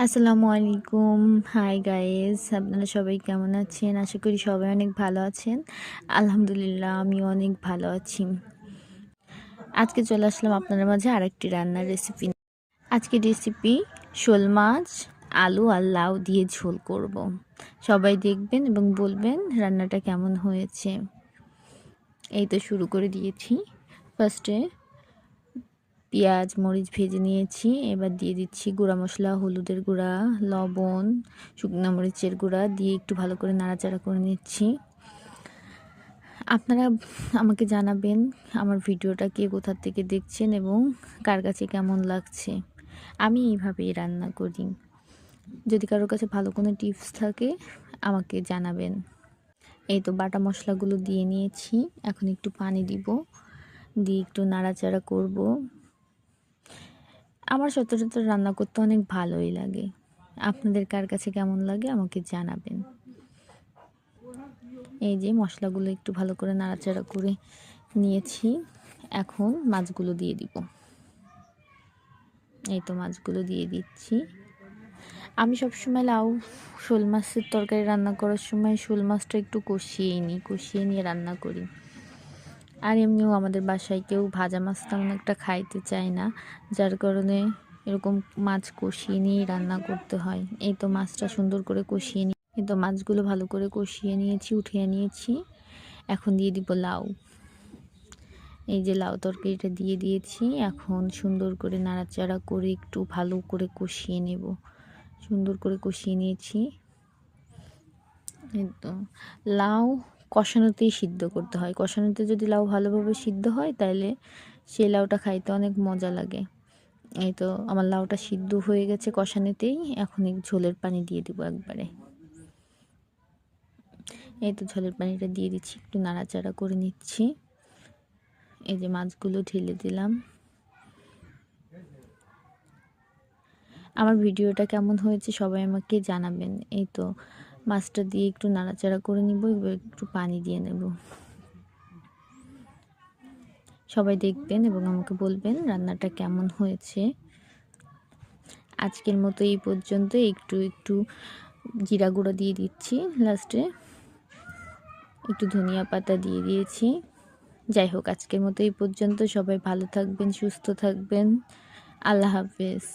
আসসালামু আলাইকুম। Hi guys, আপনারা সবাই কেমন আছেন? আশা করি সবাই অনেক ভালো আছেন। আলহামদুলিল্লাহ আমিও অনেক ভালো আছি। আজকে চলে আসলাম আপনাদের মাঝে আরেকটি রান্নার রেসিপি। আজকে রেসিপি শোল মাছ, আলু আর লাউ দিয়ে ঝোল করব। সবাই দেখবেন এবং বলবেন রান্নাটা কেমন হয়েছে। এই তো শুরু করে দিয়েছি। ফার্স্টে পেঁয়াজ মরিচ ভেজে নিয়েছি, এবার দিয়ে দিচ্ছি গুঁড়া মশলা, হলুদের গুঁড়া, লবণ, শুকনো মরিচের গুঁড়া দিয়ে একটু ভালো করে নাড়াচাড়া করে নিচ্ছি। আপনারা আমাকে জানাবেন আমার ভিডিওটা কে কোথা থেকে দেখছেন এবং কার কাছে কেমন লাগছে। আমি এইভাবেই রান্না করি। যদি কারোর কাছে ভালো কোনো টিপস থাকে আমাকে জানাবেন। এই তো বাটা মশলাগুলো দিয়ে নিয়েছি, এখন একটু পানি দিব, দিয়ে একটু নাড়াচাড়া করব। আমার সচরাচর রান্না করতে অনেক ভালোই লাগে। আপনাদের কার কাছে কেমন লাগে আমাকে জানাবেন। এই যে মশলাগুলো একটু ভালো করে নাড়াচাড়া করে নিয়েছি, এখন মাছগুলো দিয়ে দিব। এই তো মাছগুলো দিয়ে দিচ্ছি। আমি সবসময় শোল মাছের তরকারি রান্না করার সময় শোল মাছটা একটু কষিয়ে নিয়ে রান্না করি। আর এমনিও আমাদের বাসায় কেউ ভাজা মাছ তেমন একটা খাইতে চায় না, যার কারণে এরকম মাছ কষিয়ে নিয়েই রান্না করতে হয়। এই তো মাছটা সুন্দর করে কষিয়ে নিয়ে এই তো মাছগুলো ভালো করে কষিয়ে নিয়েছি, উঠিয়ে নিয়েছি। এখন দিয়ে দিব লাউ। এই যে লাউ তরকারিটা দিয়ে দিয়েছি, এখন সুন্দর করে নাড়াচাড়া করে একটু ভালো করে কষিয়ে নেব। সুন্দর করে কষিয়ে নিয়েছি। এই তো লাউ কষানোতেই সিদ্ধ করতে হয়। কষানোতে যদি লাউ ভালোভাবে সিদ্ধ হয় তাহলে সেই লাউটা খাইতে অনেক মজা লাগে। এই তো আমার লাউটা সিদ্ধ হয়ে গেছে কষানোতেই, এখন এই ঝোলের পানি দিয়ে দিব একবারে। এই তো ঝোলের পানিটা দিয়ে দিচ্ছি, একটু নাড়াচাড়া করে নিচ্ছি। এই যে মাছগুলো ঢেলে দিলাম। আমার ভিডিওটা কেমন হয়েছে সবাই আমাকে জানাবেন। এই তো মাছটা দিয়ে একটু নাড়াচাড়া করে নিব, এবার একটু পানি দিয়ে নেব। সবাই দেখবেন এবং আমাকে বলবেন রান্নাটা কেমন হয়েছে। আজকের মতো এই পর্যন্ত। একটু একটু জিরা গুঁড়ো দিয়ে দিচ্ছি লাস্টে, একটু ধনিয়া পাতা দিয়ে দিয়েছি। যাই হোক, আজকের মতো এই পর্যন্ত। সবাই ভালো থাকবেন, সুস্থ থাকবেন। আল্লাহ হাফেজ।